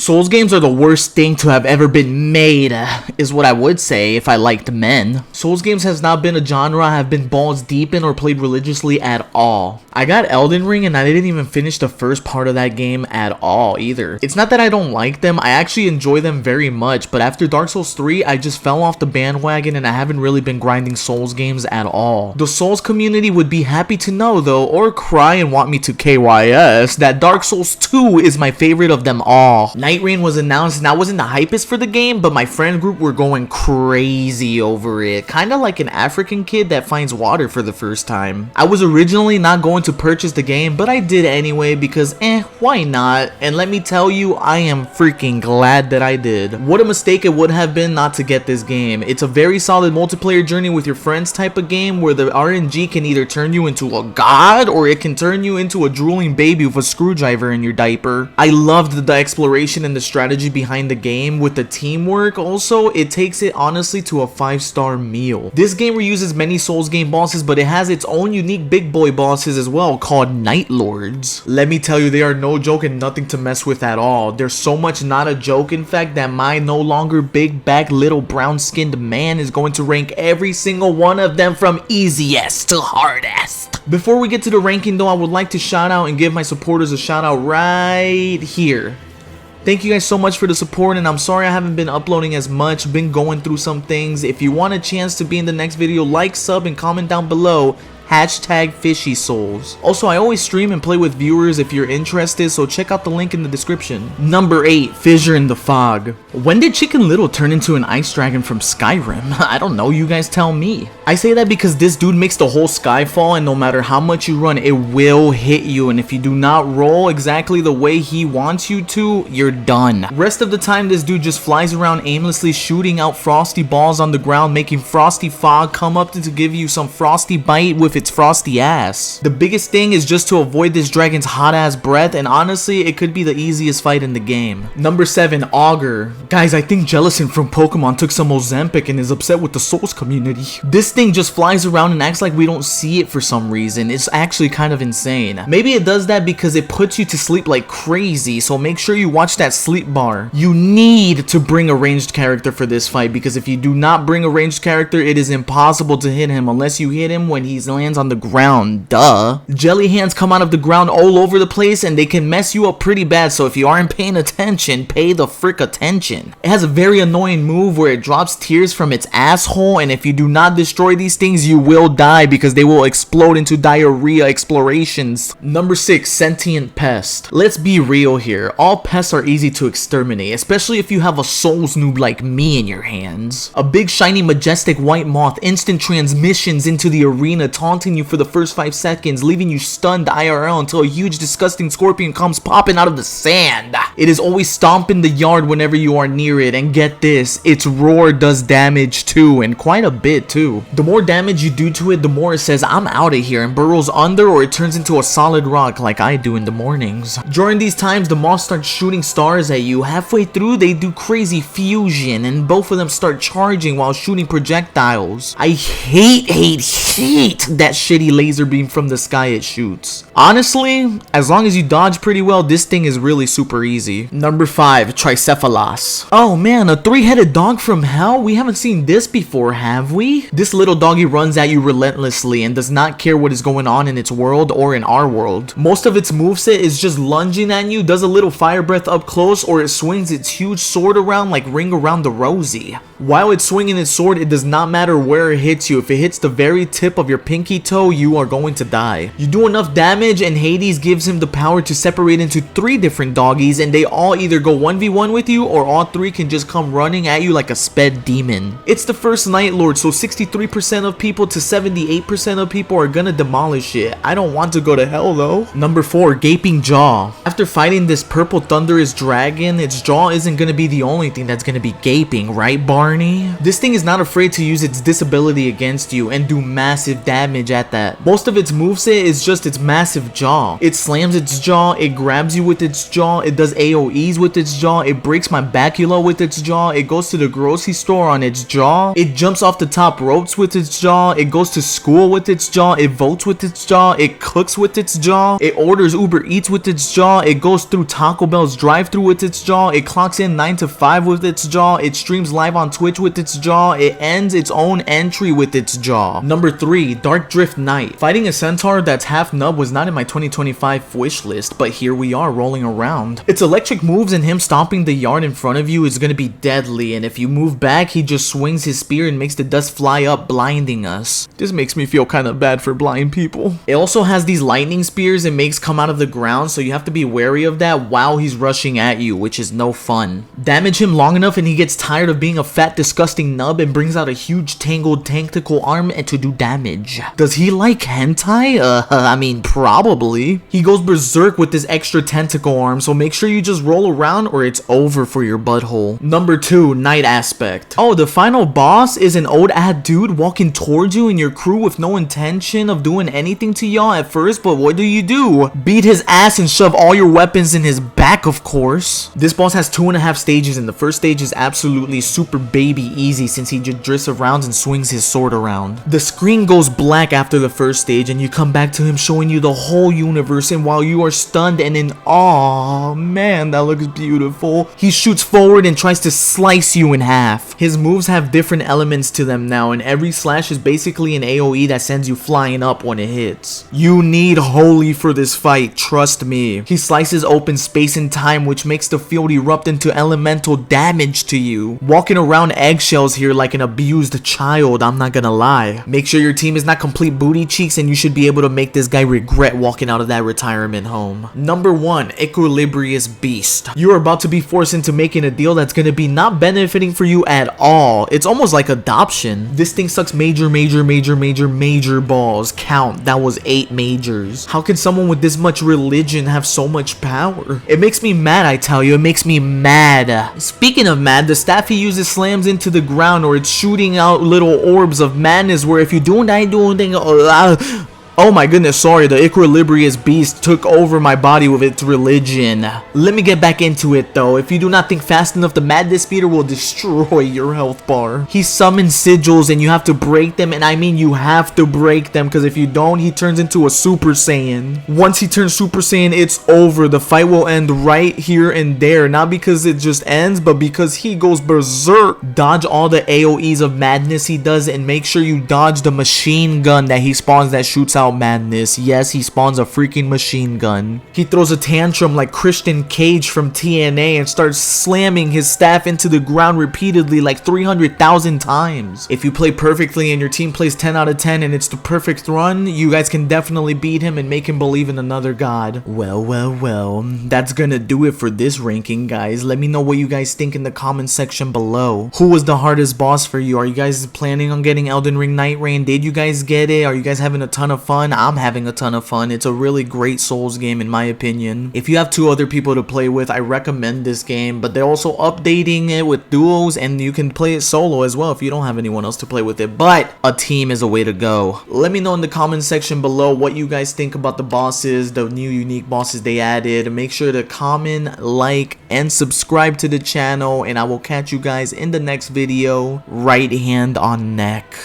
Souls games are the worst thing to have ever been made, is what I would say if I liked men. Souls games has not been a genre I have been balls deep in or played religiously at all. I got Elden Ring and I didn't even finish the first part of that game at all either. It's not that I don't like them, I actually enjoy them very much, but after Dark Souls 3, I just fell off the bandwagon and I haven't really been grinding Souls games at all. The Souls community would be happy to know though, or cry and want me to KYS, that Dark Souls 2 is my favorite of them all. Nightreign was announced and I wasn't the hypest for the game, but my friend group were going crazy over it. Kinda like an African kid that finds water for the first time. I was originally not going to purchase the game, but I did anyway because why not? And let me tell you, I am freaking glad that I did. What a mistake it would have been not to get this game. It's a very solid multiplayer journey with your friends type of game where the RNG can either turn you into a god or it can turn you into a drooling baby with a screwdriver in your diaper. I loved the exploration and the strategy behind the game. With the teamwork also, it takes it honestly to a 5-star meal. This game reuses many Souls game bosses, but it has its own unique big boy bosses as well called Night Lords. Let me tell you, they are no joke and nothing to mess with at all. They're so much not a joke in fact that my no longer big back little brown skinned man is going to rank every single one of them from easiest to hardest. Before we get to the ranking though, I would like to shout out and give my supporters a shout out right here. Thank you guys so much for the support, and I'm sorry I haven't been uploading as much, been going through some things. If you want a chance to be in the next video, like, sub, and comment down below. Hashtag Fishy Souls. Also, I always stream and play with viewers if you're interested, so check out the link in the description. Number 8, Fissure in the Fog. When did Chicken Little turn into an ice dragon from Skyrim? I don't know, you guys tell me. I say that because this dude makes the whole sky fall, and no matter how much you run, it will hit you, and if you do not roll exactly the way he wants you to, you're done. Rest of the time, this dude just flies around aimlessly shooting out frosty balls on the ground, making Frosty Fog come up to give you some frosty bite with its frosty ass. The biggest thing is just to avoid this dragon's hot ass breath, and honestly it could be the easiest fight in the game. Number 7, Augur. Guys, I think Jellison from Pokemon took some Ozempic and is upset with the Souls community. This thing just flies around and acts like we don't see it for some reason. It's actually kind of insane. Maybe it does that because it puts you to sleep like crazy, so make sure you watch that sleep bar. You need to bring a ranged character for this fight because if you do not bring a ranged character, it is impossible to hit him unless you hit him when he's lands on the ground, duh. Jelly hands come out of the ground all over the place and they can mess you up pretty bad, so if you aren't paying attention, pay the frick attention. It has a very annoying move where it drops tears from its asshole, and if you do not destroy these things, you will die because they will explode into diarrhea explorations. Number 6, Sentient Pest. Let's be real here, all pests are easy to exterminate, especially if you have a Souls noob like me in your hands. A big shiny majestic white moth, instant transmissions into the arena, taunting you for the first 5 seconds, leaving you stunned IRL until a huge disgusting scorpion comes popping out of the sand. It is always stomping the yard whenever you are near it, and get this, its roar does damage too, and quite a bit too. The more damage you do to it, the more it says I'm out of here and burrows under, or it turns into a solid rock like I do in the mornings. During these times, the moth starts shooting stars at you. Halfway through, they do crazy fusion and both of them start charging while shooting projectiles. I hate that shitty laser beam from the sky it shoots. Honestly, as long as you dodge pretty well, this thing is really super easy. Number 5, Tricephalos. Oh man, a 3-headed dog from hell? We haven't seen this before, have we? This little doggy runs at you relentlessly and does not care what is going on in its world or in our world. Most of its moveset is just lunging at you, does a little fire breath up close, or it swings its huge sword around like Ring Around the Rosie. While it's swinging its sword, it does not matter where it hits you. If it hits the very tip of your pinky toe, you are going to die. You do enough damage and Hades gives him the power to separate into 3 different doggies, and they all either go 1v1 with you or all 3 can just come running at you like a sped demon. It's the first Night Lord, so 63% of people to 78% of people are gonna demolish it. I don't want to go to hell though. Number 4, Gaping Jaw. After fighting this purple thunderous dragon, its jaw isn't gonna be the only thing that's gonna be gaping, right Barney? This thing is not afraid to use its disability against you and do massive damage damage at that. Most of its moveset is just its massive jaw. It slams its jaw, it grabs you with its jaw, it does AoEs with its jaw, it breaks my bacula with its jaw, it goes to the grocery store on its jaw, it jumps off the top ropes with its jaw, it goes to school with its jaw, it votes with its jaw, it cooks with its jaw, it orders Uber Eats with its jaw, it goes through Taco Bell's drive-thru with its jaw, it clocks in 9 to 5 with its jaw, it streams live on Twitch with its jaw, it ends its own entry with its jaw. Number 3, Dark Drift Knight. Fighting a centaur that's half nub was not in my 2025 wish list, but here we are rolling around. Its electric moves and him stomping the yard in front of you is gonna be deadly, and if you move back, he just swings his spear and makes the dust fly up, blinding us. This makes me feel kind of bad for blind people. It also has these lightning spears it makes come out of the ground, so you have to be wary of that while he's rushing at you, which is no fun. Damage him long enough and he gets tired of being a fat, disgusting nub and brings out a huge tangled tentacle arm and to do damage. Does he like hentai? I mean, probably. He goes berserk with this extra tentacle arm, so make sure you just roll around or it's over for your butthole. Number 2, Night Aspect. Oh, the final boss is an old ad dude walking towards you and your crew with no intention of doing anything to y'all at first, but what do? Beat his ass and shove all your weapons in his back, of course. This boss has 2.5 stages, and the first stage is absolutely super baby easy since he just drifts around and swings his sword around. The screen goes black after the first stage and you come back to him showing you the whole universe, and while you are stunned and in awe, man, that looks beautiful, he shoots forward and tries to slice you in half. His moves have different elements to them now, and every slash is basically an AoE that sends you flying up when it hits. You need holy for this fight, trust me. He slices open space and time, which makes the field erupt into elemental damage to you. Walking around eggshells here like an abused child, I'm not gonna lie. Make sure your team is not complete booty cheeks and you should be able to make this guy regret walking out of that retirement home. Number 1, Equilibrious Beast. You are about to be forced into making a deal that's gonna be not benefiting for you at all. It's almost like adoption. This thing sucks major balls. Count, that was 8 majors. How can someone with this much religion have so much power? It makes me mad, I tell you, it makes me mad. Speaking of mad, the staff he uses slams into the ground, or it's shooting out little orbs of madness where if you do oh my goodness, sorry, the Equilibrious Beast took over my body with its religion. Let me get back into it though. If you do not think fast enough, the Madness Speeder will destroy your health bar. He summons sigils and you have to break them, and I mean you have to break them, because if you don't, he turns into a Super Saiyan. Once he turns Super Saiyan, it's over. The fight will end right here and there, not because it just ends, but because he goes berserk. Dodge all the AoEs of madness he does, and make sure you dodge the machine gun that he spawns that shoots out madness. Yes, he spawns a freaking machine gun. He throws a tantrum like Christian Cage from TNA and starts slamming his staff into the ground repeatedly like 300,000 times. If you play perfectly and your team plays 10 out of 10 and it's the perfect run, you guys can definitely beat him and make him believe in another god. Well, that's gonna do it for this ranking, guys. Let me know what you guys think in the comment section below. Who was the hardest boss for you? Are you guys planning on getting Elden Ring Nightreign? Did you guys get it? Are you guys having a ton of fun? I'm having a ton of fun. It's a really great Souls game in my opinion. If you have 2 other people to play with, I recommend this game, but they're also updating it with duos, and you can play it solo as well if you don't have anyone else to play with it, but a team is a way to go. Let me know in the comment section below what you guys think about the bosses, the new unique bosses they added. Make sure to comment, like, and subscribe to the channel, and I will catch you guys in the next video. Right hand on neck.